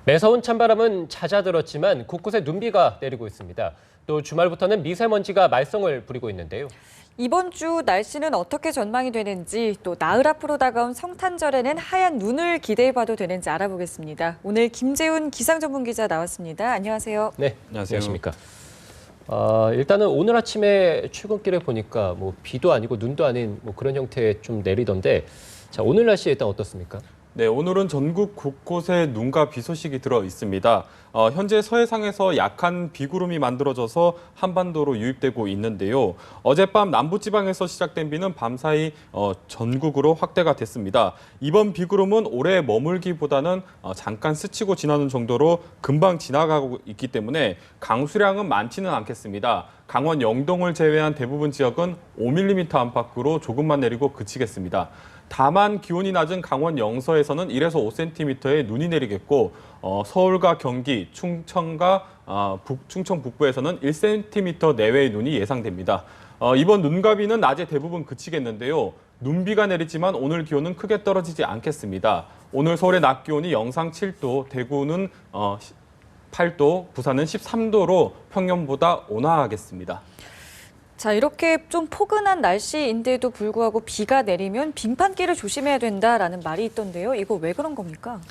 매서운 찬바람은 잦아들었지만 곳곳에 눈비가 내리고 있습니다. 또 주말부터는 미세먼지가 말썽을 부리고 있는데요. 이번 주 날씨는 어떻게 전망이 되는지, 또 나흘 앞으로 다가온 성탄절에는 하얀 눈을 기대해봐도 되는지 알아보겠습니다. 오늘 김재훈 기상전문기자 나왔습니다. 안녕하세요. 네, 안녕하세요. 안녕하십니까. 일단은 오늘 아침에 출근길에 보니까 비도 아니고 눈도 아닌 그런 형태의 좀 내리던데, 자, 오늘 날씨 일단 어떻습니까? 네, 오늘은 전국 곳곳에 눈과 비 소식이 들어 있습니다. 현재 서해상에서 약한 비구름이 만들어져서 한반도로 유입되고 있는데요. 어젯밤 남부지방에서 시작된 비는 밤사이 전국으로 확대가 됐습니다. 이번 비구름은 오래 머물기보다는 잠깐 스치고 지나는 정도로 금방 지나가고 있기 때문에 강수량은 많지는 않겠습니다. 강원 영동을 제외한 대부분 지역은 5mm 안팎으로 조금만 내리고 그치겠습니다. 다만 기온이 낮은 강원 영서에서는 1에서 5cm의 눈이 내리겠고 서울과 경기, 충청과 충청 북부에서는 1cm 내외의 눈이 예상됩니다. 이번 눈과 비는 낮에 대부분 그치겠는데요. 눈비가 내리지만 오늘 기온은 크게 떨어지지 않겠습니다. 오늘 서울의 낮 기온이 영상 7도, 대구는 8도, 부산은 13도로 평년보다 온화하겠습니다. 자, 이렇게 좀 포근한 날씨인데도 불구하고 비가 내리면 빙판길을 조심해야 된다라는 말이 있던데요. 이거 왜 그런 겁니까?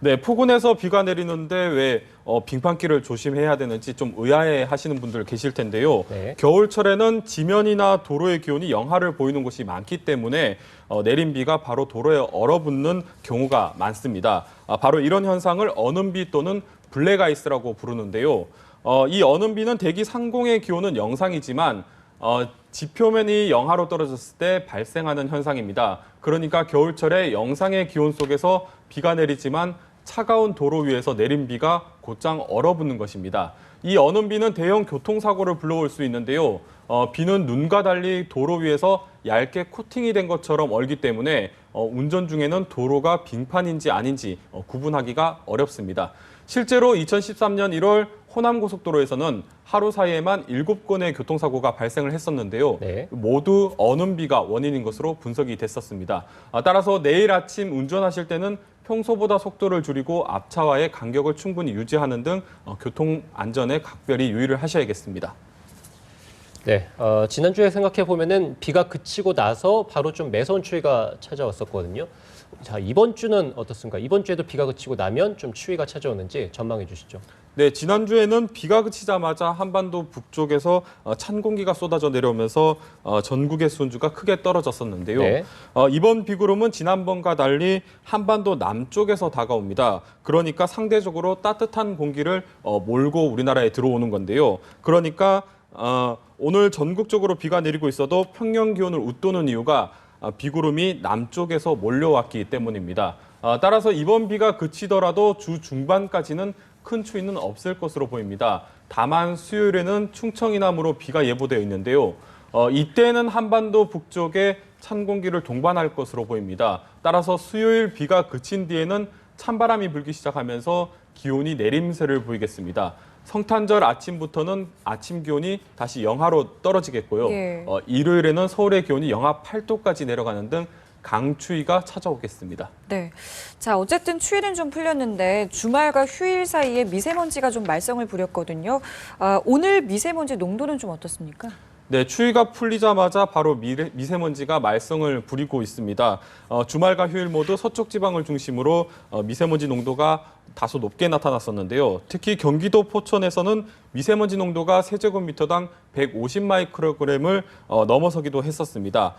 네, 포근해서 비가 내리는데 왜 빙판길을 조심해야 되는지 좀 의아해 하시는 분들 계실 텐데요. 네. 겨울철에는 지면이나 도로의 기온이 영하를 보이는 곳이 많기 때문에 내린 비가 바로 도로에 얼어붙는 경우가 많습니다. 바로 이런 현상을 어는비 또는 블랙아이스라고 부르는데요. 이 어는비는 대기 상공의 기온은 영상이지만 지표면이 영하로 떨어졌을 때 발생하는 현상입니다. 그러니까 겨울철에 영상의 기온 속에서 비가 내리지만 차가운 도로 위에서 내린 비가 곧장 얼어붙는 것입니다. 이 어는비는 대형 교통사고를 불러올 수 있는데요. 비는 눈과 달리 도로 위에서 얇게 코팅이 된 것처럼 얼기 때문에 운전 중에는 도로가 빙판인지 아닌지 구분하기가 어렵습니다. 실제로 2013년 1월 호남고속도로에서는 하루 사이에만 7건의 교통사고가 발생을 했었는데요. 네. 모두 어는비가 원인인 것으로 분석이 됐었습니다. 따라서 내일 아침 운전하실 때는 평소보다 속도를 줄이고 앞차와의 간격을 충분히 유지하는 등 교통 안전에 각별히 유의를 하셔야겠습니다. 네, 지난주에 생각해보면은 비가 그치고 나서 바로 좀 매서운 추위가 찾아왔었거든요. 자, 이번 주는 어떻습니까? 이번 주에도 비가 그치고 나면 좀 추위가 찾아오는지 전망해 주시죠. 네, 지난주에는 비가 그치자마자 한반도 북쪽에서 찬 공기가 쏟아져 내려오면서 전국의 수온주가 크게 떨어졌었는데요. 네. 이번 비구름은 지난번과 달리 한반도 남쪽에서 다가옵니다. 그러니까 상대적으로 따뜻한 공기를 몰고 우리나라에 들어오는 건데요. 그러니까 오늘 전국적으로 비가 내리고 있어도 평년 기온을 웃도는 이유가 비구름이 남쪽에서 몰려왔기 때문입니다. 따라서 이번 비가 그치더라도 주 중반까지는 큰 추위는 없을 것으로 보입니다. 다만 수요일에는 충청 이남으로 비가 예보되어 있는데요. 이때는 한반도 북쪽에 찬 공기를 동반할 것으로 보입니다. 따라서 수요일 비가 그친 뒤에는 찬바람이 불기 시작하면서 기온이 내림세를 보이겠습니다. 성탄절 아침부터는 아침 기온이 다시 영하로 떨어지겠고요. 예. 일요일에는 서울의 기온이 영하 8도까지 내려가는 등 강추위가 찾아오겠습니다. 네. 자, 어쨌든 추위는 좀 풀렸는데 주말과 휴일 사이에 미세먼지가 좀 말썽을 부렸거든요. 오늘 미세먼지 농도는 좀 어떻습니까? 네, 추위가 풀리자마자 바로 미세먼지가 말썽을 부리고 있습니다. 주말과 휴일 모두 서쪽 지방을 중심으로 미세먼지 농도가 다소 높게 나타났었는데요. 특히 경기도 포천에서는 미세먼지 농도가 세제곱미터당 150마이크로그램을 넘어서기도 했었습니다.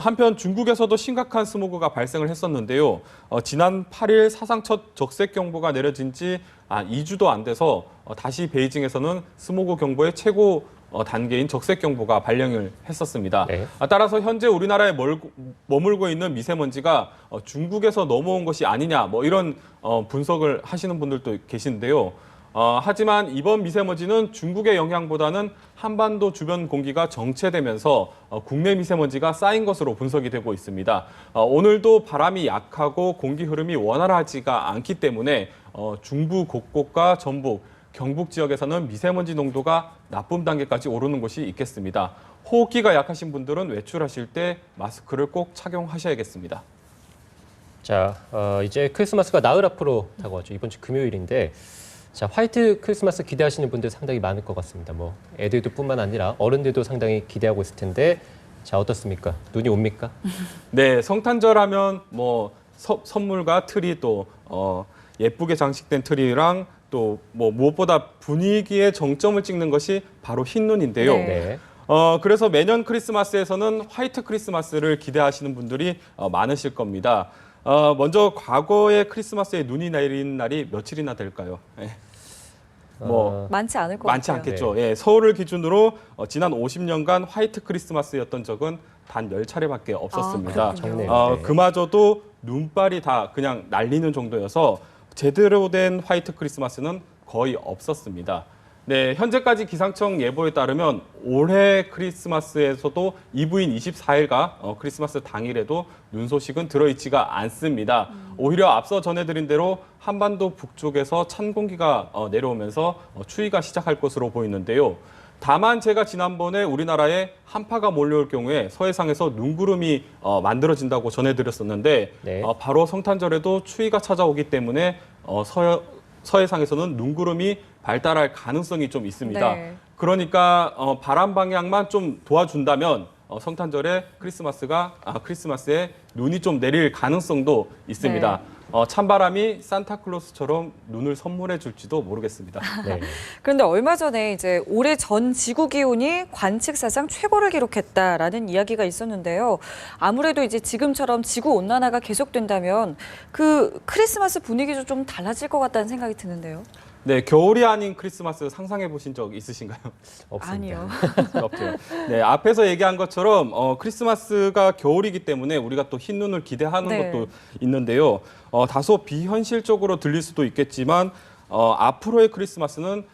한편 중국에서도 심각한 스모그가 발생을 했었는데요. 지난 8일 사상 첫 적색경보가 내려진 지 2주도 안 돼서 다시 베이징에서는 스모그 경보의 최고 단계인 적색경보가 발령을 했었습니다. 네. 따라서 현재 우리나라에 머물고 있는 미세먼지가 중국에서 넘어온 것이 아니냐 이런 분석을 하시는 분들도 계신데요. 하지만 이번 미세먼지는 중국의 영향보다는 한반도 주변 공기가 정체되면서 국내 미세먼지가 쌓인 것으로 분석이 되고 있습니다. 오늘도 바람이 약하고 공기 흐름이 원활하지가 않기 때문에 중부 곳곳과 전북, 경북 지역에서는 미세먼지 농도가 나쁨 단계까지 오르는 곳이 있겠습니다. 호흡기가 약하신 분들은 외출하실 때 마스크를 꼭 착용하셔야겠습니다. 자, 이제 크리스마스가 나흘 앞으로 다가왔죠. 이번 주 금요일인데, 자, 화이트 크리스마스 기대하시는 분들 상당히 많을 것 같습니다. 뭐 애들도 뿐만 아니라 어른들도 상당히 기대하고 있을 텐데, 자, 어떻습니까? 눈이 옵니까? 네, 성탄절 하면 뭐 선물과 트리 또 예쁘게 장식된 트리랑 또 뭐 무엇보다 분위기에 정점을 찍는 것이 바로 흰눈인데요. 네. 네. 그래서 매년 크리스마스에서는 화이트 크리스마스를 기대하시는 분들이 많으실 겁니다. 먼저 과거의 크리스마스에 눈이 내린 날이 며칠이나 될까요? 네. 뭐 많지 않을 것 많지 같아요. 않겠죠. 예, 서울을 기준으로 지난 50년간 화이트 크리스마스였던 적은 단 10차례밖에 없었습니다. 아, 그렇군요. 네. 그마저도 눈발이 다 그냥 날리는 정도여서 제대로 된 화이트 크리스마스는 거의 없었습니다. 네, 현재까지 기상청 예보에 따르면 올해 크리스마스에서도 이브인 24일과 크리스마스 당일에도 눈 소식은 들어있지가 않습니다. 오히려 앞서 전해드린 대로 한반도 북쪽에서 찬 공기가 내려오면서 추위가 시작할 것으로 보이는데요. 다만 제가 지난번에 우리나라에 한파가 몰려올 경우에 서해상에서 눈구름이 만들어진다고 전해드렸었는데 네. 바로 성탄절에도 추위가 찾아오기 때문에 서해상에서는 눈구름이 발달할 가능성이 좀 있습니다. 네. 그러니까 바람 방향만 좀 도와준다면 성탄절에 크리스마스에 눈이 좀 내릴 가능성도 있습니다. 찬바람이 산타클로스처럼 눈을 선물해 줄지도 모르겠습니다. 네. 그런데 얼마 전에 이제 올해 전 지구 기온이 관측사상 최고를 기록했다라는 이야기가 있었는데요. 아무래도 이제 지금처럼 지구 온난화가 계속된다면 그 크리스마스 분위기도 좀 달라질 것 같다는 생각이 드는데요. 네, 겨울이 아닌 크리스마스 상상해 보신 적 있으신가요? 없습니다. 아니요. 없죠. 네, 앞에서 얘기한 것처럼 크리스마스가 겨울이기 때문에 우리가 또 흰눈을 기대하는 네. 것도 있는데요. 다소 비현실적으로 들릴 수도 있겠지만 앞으로의 크리스마스는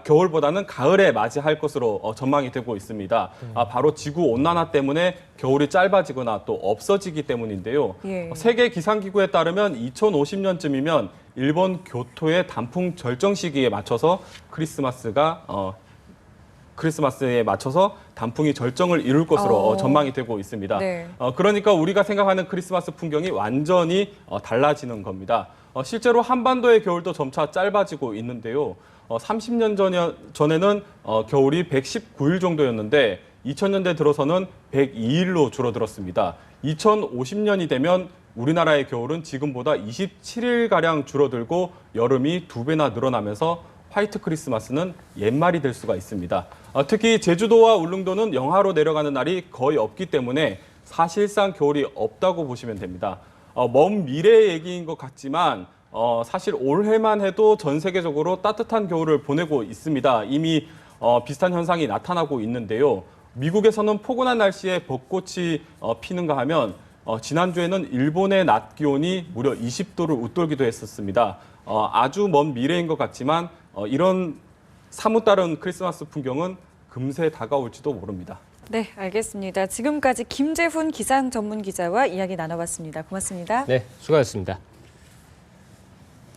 겨울보다는 가을에 맞이할 것으로 전망이 되고 있습니다. 바로 지구 온난화 때문에 겨울이 짧아지거나 또 없어지기 때문인데요. 예. 세계 기상기구에 따르면 2050년쯤이면 일본 교토의 단풍 절정 시기에 맞춰서 크리스마스에 맞춰서 단풍이 절정을 이룰 것으로 전망이 되고 있습니다. 네. 그러니까 우리가 생각하는 크리스마스 풍경이 완전히 달라지는 겁니다. 실제로 한반도의 겨울도 점차 짧아지고 있는데요. 30년 전에는 겨울이 119일 정도였는데 2000년대 들어서는 102일로 줄어들었습니다. 2050년이 되면 우리나라의 겨울은 지금보다 27일가량 줄어들고 여름이 2배나 늘어나면서 화이트 크리스마스는 옛말이 될 수가 있습니다. 특히 제주도와 울릉도는 영하로 내려가는 날이 거의 없기 때문에 사실상 겨울이 없다고 보시면 됩니다. 먼 미래의 얘기인 것 같지만 사실 올해만 해도 전 세계적으로 따뜻한 겨울을 보내고 있습니다. 이미 비슷한 현상이 나타나고 있는데요. 미국에서는 포근한 날씨에 벚꽃이 피는가 하면 지난주에는 일본의 낮 기온이 무려 20도를 웃돌기도 했었습니다. 아주 먼 미래인 것 같지만 이런 사뭇 다른 크리스마스 풍경은 금세 다가올지도 모릅니다. 네, 알겠습니다. 지금까지 김재훈 기상 전문 기자와 이야기 나눠봤습니다. 고맙습니다. 네, 수고하셨습니다.